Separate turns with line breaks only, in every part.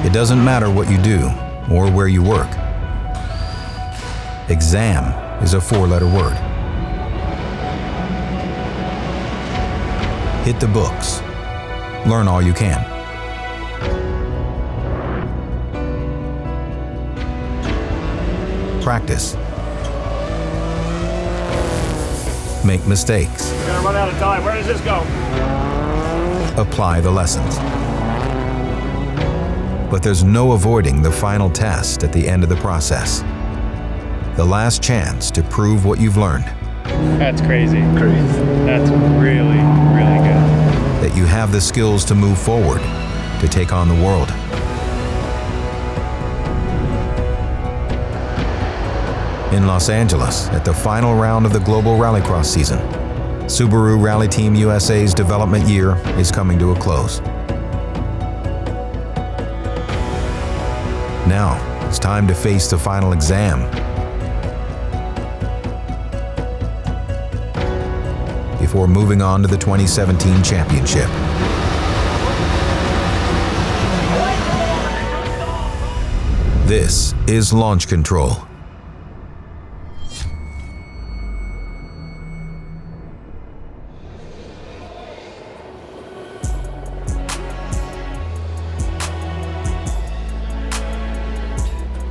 It doesn't matter what you do or where you work. Exam is a 4-letter word. Hit the books. Learn all you can. Practice. Make mistakes.
We're gonna run out of time. Where does this go?
Apply the lessons. But there's no avoiding the final test at the end of the process. The last chance to prove what you've learned.
That's crazy. That's really, really good.
That you have the skills to move forward, to take on the world. In Los Angeles, at the final round of the Global Rallycross season, Subaru Rally Team USA's development year is coming to a close. Now, it's time to face the final exam. Before moving on to the 2017 championship. This is Launch Control.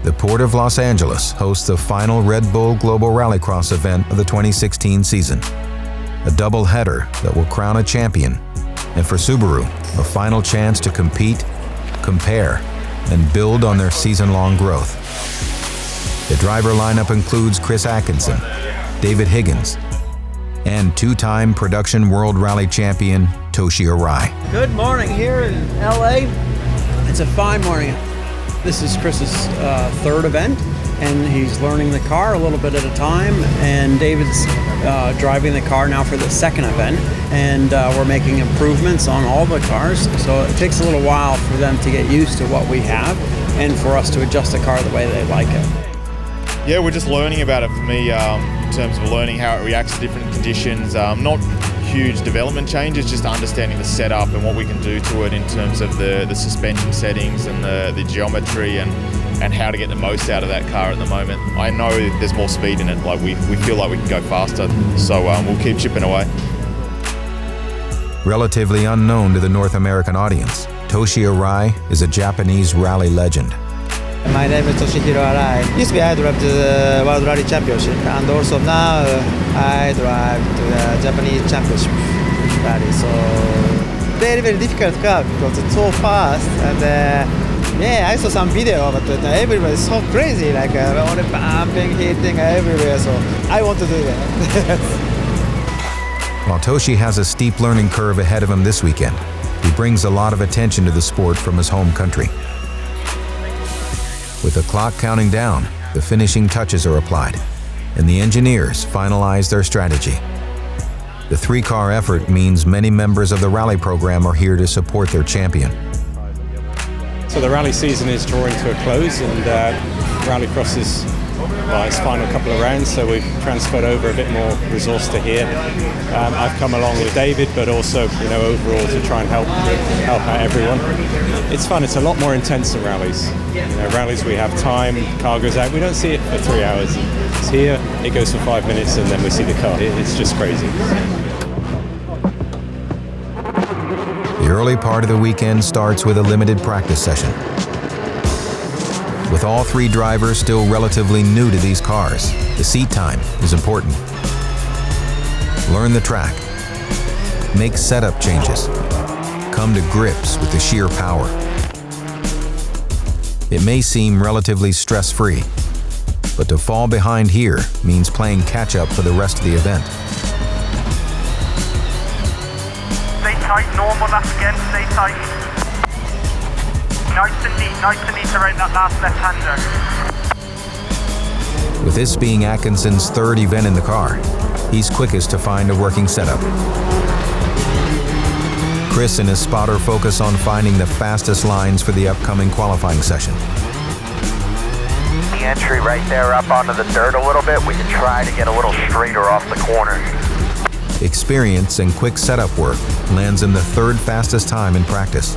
The Port of Los Angeles hosts the final Red Bull Global Rallycross event of the 2016 season. A double-header that will crown a champion, and for Subaru, a final chance to compete, compare, and build on their season-long growth. The driver lineup includes Chris Atkinson, David Higgins, and two-time production World Rally champion Toshi Arai.
Good morning here in LA. It's a fine morning. This is Chris's third event, and he's learning the car a little bit at a time, and David's driving the car now for the second event, and we're making improvements on all the cars, so it takes a little while for them to get used to what we have and for us to adjust the car the way they like it.
Yeah, we're just learning about it for me in terms of learning how it reacts to different conditions. Not huge development changes, just understanding the setup and what we can do to it in terms of the suspension settings and the geometry and how to get the most out of that car at the moment. I know there's more speed in it, like we feel like we can go faster, so we'll keep chipping away.
Relatively unknown to the North American audience, Toshi Arai is a Japanese rally legend.
My name is Toshi Arai. Used to be I drive to the World Rally Championship, and also now I drive to the Japanese Championship Rally. So very, very difficult car because it's so fast, and yeah, I saw some video of it. Everywhere is so crazy, like only bumping, hitting everywhere. So I want to do that.
While Toshi has a steep learning curve ahead of him this weekend, he brings a lot of attention to the sport from his home country. With the clock counting down, the finishing touches are applied, and the engineers finalize their strategy. The three-car effort means many members of the rally program are here to support their champion.
So the rally season is drawing to a close, and Rallycross is its final couple of rounds, so we've transferred over a bit more resource to here. I've come along with David, but also, overall to try and help out everyone. It's fun. It's a lot more intense than rallies. Rallies we have time, car goes out. We don't see it for 3 hours. It's here, it goes for 5 minutes, and then we see the car. It's just crazy.
The early part of the weekend starts with a limited practice session. With all three drivers still relatively new to these cars, the seat time is important. Learn the track, make setup changes, come to grips with the sheer power. It may seem relatively stress-free, but to fall behind here means playing catch-up for the rest of the event.
Stay tight, normal lap again, stay tight. Nice and neat around that last left-hander.
With this being Atkinson's third event in the car, he's quickest to find a working setup. Chris and his spotter focus on finding the fastest lines for the upcoming qualifying session.
The entry right there up onto the dirt a little bit, we can try to get a little straighter off the corner.
Experience and quick setup work lands him the third fastest time in practice.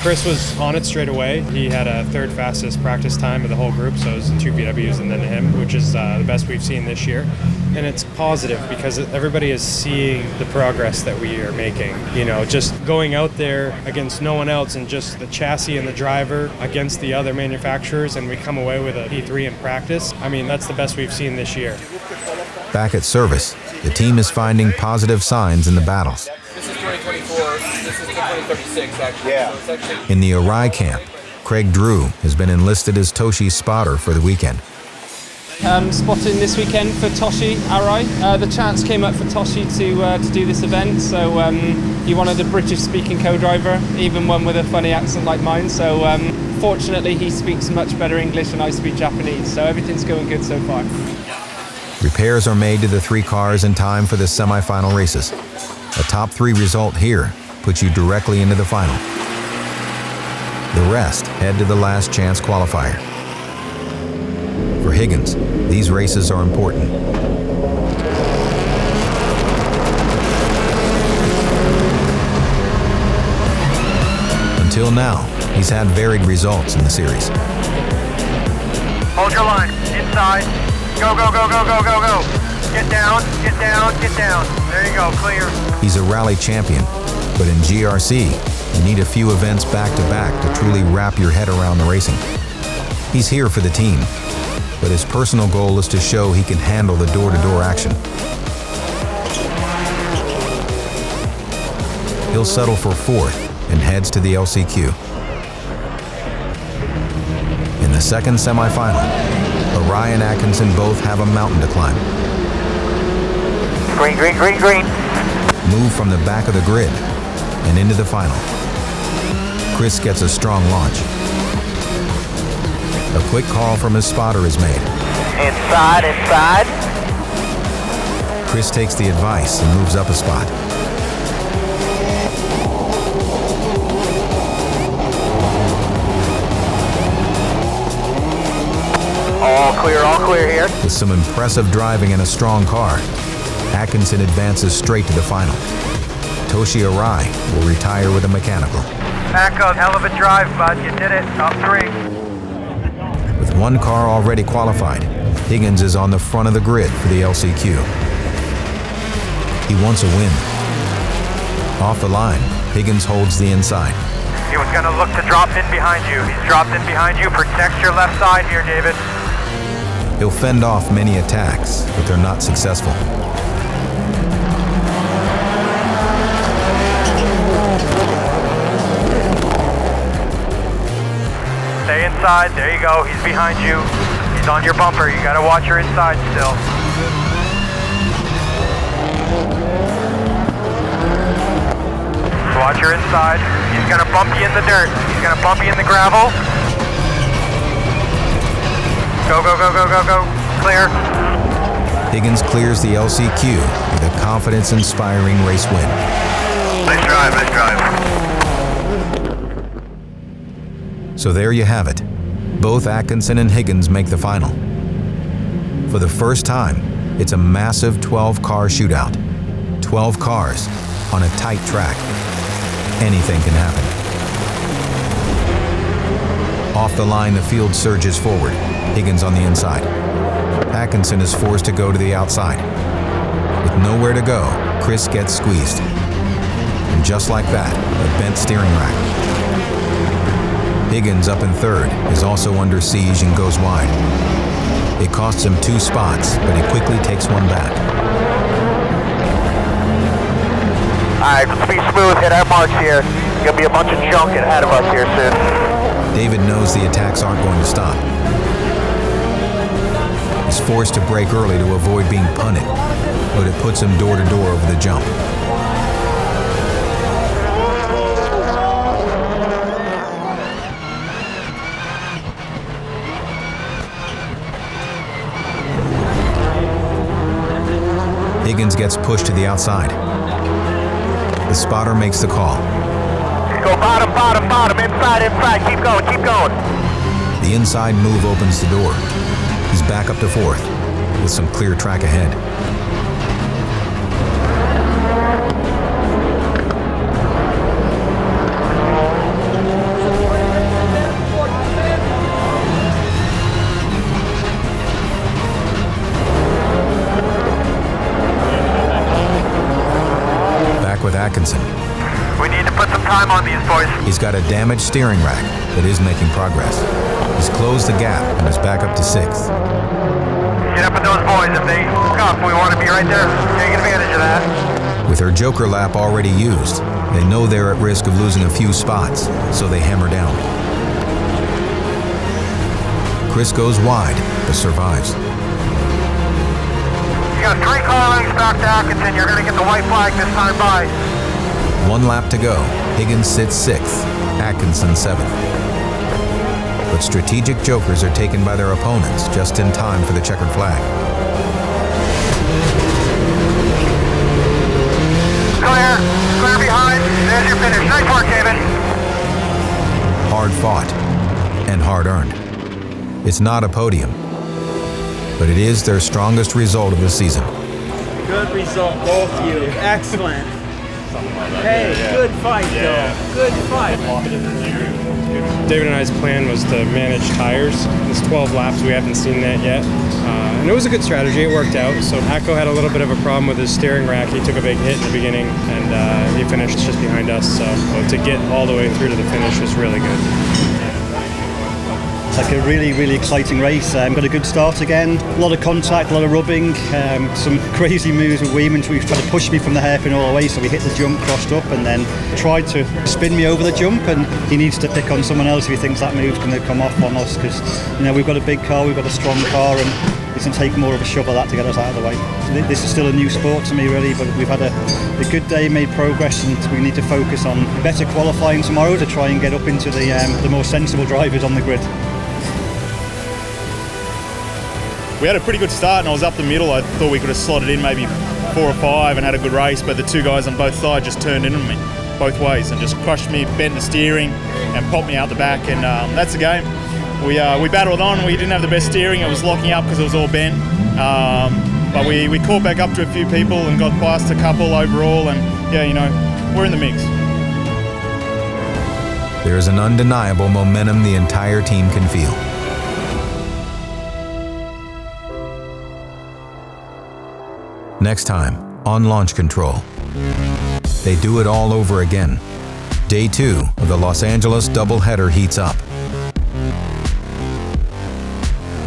Chris was on it straight away. He had a third fastest practice time of the whole group, so it was 2 VWs and then him, which is the best we've seen this year. And it's positive because everybody is seeing the progress that we are making. You know, just going out there against no one else and just the chassis and the driver against the other manufacturers, and we come away with a P3 in practice. I mean, that's the best we've seen this year.
Back at service, the team is finding positive signs in the battles.
This is 2024. This is 2036, actually. Yeah. So it's actually...
In the Arai camp, Craig Drew has been enlisted as Toshi's spotter for the weekend.
Spotting this weekend for Toshi, Arai. The chance came up for Toshi to do this event, so he wanted a British-speaking co-driver, even one with a funny accent like mine. So fortunately, he speaks much better English and I speak Japanese, so everything's going good so far.
Repairs are made to the 3 cars in time for the semi-final races. A top 3 result here puts you directly into the final. The rest head to the last chance qualifier. For Higgins, these races are important. Until now, he's had varied results in the series.
Hold your line. Inside. Go, go, go, go, go, go, go. Get down, get down, get down. There you go, clear.
He's a rally champion, but in GRC, you need a few events back-to-back to truly wrap your head around the racing. He's here for the team, but his personal goal is to show he can handle the door-to-door action. He'll settle for 4th and heads to the LCQ. In the second semifinal, Arai and Atkinson both have a mountain to climb.
Green, green, green, green.
Move from the back of the grid and into the final. Chris gets a strong launch. A quick call from his spotter is made.
Inside, inside.
Chris takes the advice and moves up a spot.
All clear here.
With some impressive driving and a strong car, Atkinson advances straight to the final. Toshi Arai will retire with a mechanical.
Back up, hell of a drive, bud. You did it. Top 3.
With 1 car already qualified, Higgins is on the front of the grid for the LCQ. He wants a win. Off the line, Higgins holds the inside.
He was going to look to drop in behind you. He's dropped in behind you. Protect your left side here, David.
He'll fend off many attacks, but they're not successful.
Stay inside. There you go. He's behind you. He's on your bumper. You got to watch your inside still. Watch your inside. He's going to bump you in the dirt. He's going to bump you in the gravel. Go, go, go, go, go, go. Clear.
Higgins clears the LCQ with a confidence-inspiring race win.
Nice drive, nice drive.
So there you have it. Both Atkinson and Higgins make the final. For the first time, it's a massive 12-car shootout. 12 cars on a tight track. Anything can happen. Off the line, the field surges forward. Higgins on the inside. Atkinson is forced to go to the outside. With nowhere to go, Chris gets squeezed. And just like that, a bent steering rack. Higgins, up in 3rd, is also under siege and goes wide. It costs him 2 spots, but he quickly takes one back.
Alright, let's be smooth, hit our marks here. There's gonna be a bunch of junk ahead of us here soon.
David knows the attacks aren't going to stop. He's forced to brake early to avoid being punted, but it puts him door to door over the jump. Higgins gets pushed to the outside. The spotter makes the call.
Go bottom, bottom, bottom, inside, inside. Keep going, keep going.
The inside move opens the door. He's back up to 4th, with some clear track ahead. Atkinson.
We need to put some time on these boys.
He's got a damaged steering rack, but is making progress. He's closed the gap and is back up to 6th.
Get up with those boys. If they scuff, we want to be right there. Take advantage of that.
With her joker lap already used, they know they're at risk of losing a few spots, so they hammer down. Chris goes wide, but survives.
You got 3 car lengths back to Atkinson. You're going to get the white flag this time by.
1 lap to go. Higgins sits 6th, Atkinson 7th. But strategic jokers are taken by their opponents just in time for the checkered flag.
Clear behind. There's your finish. Nice work, David.
Hard fought and hard earned. It's not a podium, but it is their strongest result of the season.
Good result, both of you. Excellent. Hey, good fight, though. Good fight.
David and I's plan was to manage tires. It's 12 laps, we haven't seen that yet. And it was a good strategy, it worked out. So Atco had a little bit of a problem with his steering rack. He took a big hit in the beginning and he finished just behind us. So to get all the way through to the finish was really good.
It's like a really, really exciting race. Got a good start again. A lot of contact, a lot of rubbing, some crazy moves with Weeman. He tried to push me from the hairpin all the way, so we hit the jump, crossed up, and then tried to spin me over the jump. And he needs to pick on someone else if he thinks that move's going to come off on us, because we've got a big car, we've got a strong car, and it's going to take more of a shove of that to get us out of the way. This is still a new sport to me, really, but we've had a good day, made progress, and we need to focus on better qualifying tomorrow to try and get up into the more sensible drivers on the grid.
We had a pretty good start and I was up the middle. I thought we could have slotted in maybe 4 or 5 and had a good race, but the 2 guys on both sides just turned in on me both ways and just crushed me, bent the steering and popped me out the back, and that's the game. We battled on. We didn't have the best steering. It was locking up because it was all bent, but we caught back up to a few people and got past a couple overall, and we're in the mix.
There is an undeniable momentum the entire team can feel. Next time, on launch control. They do it all over again. Day 2 of the Los Angeles doubleheader heats up.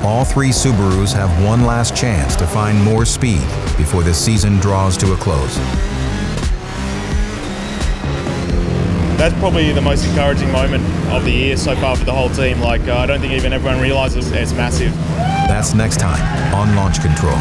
All 3 Subarus have one last chance to find more speed before the season draws to a close.
That's probably the most encouraging moment of the year so far for the whole team. I don't think even everyone realizes it's massive.
That's next time on Launch Control.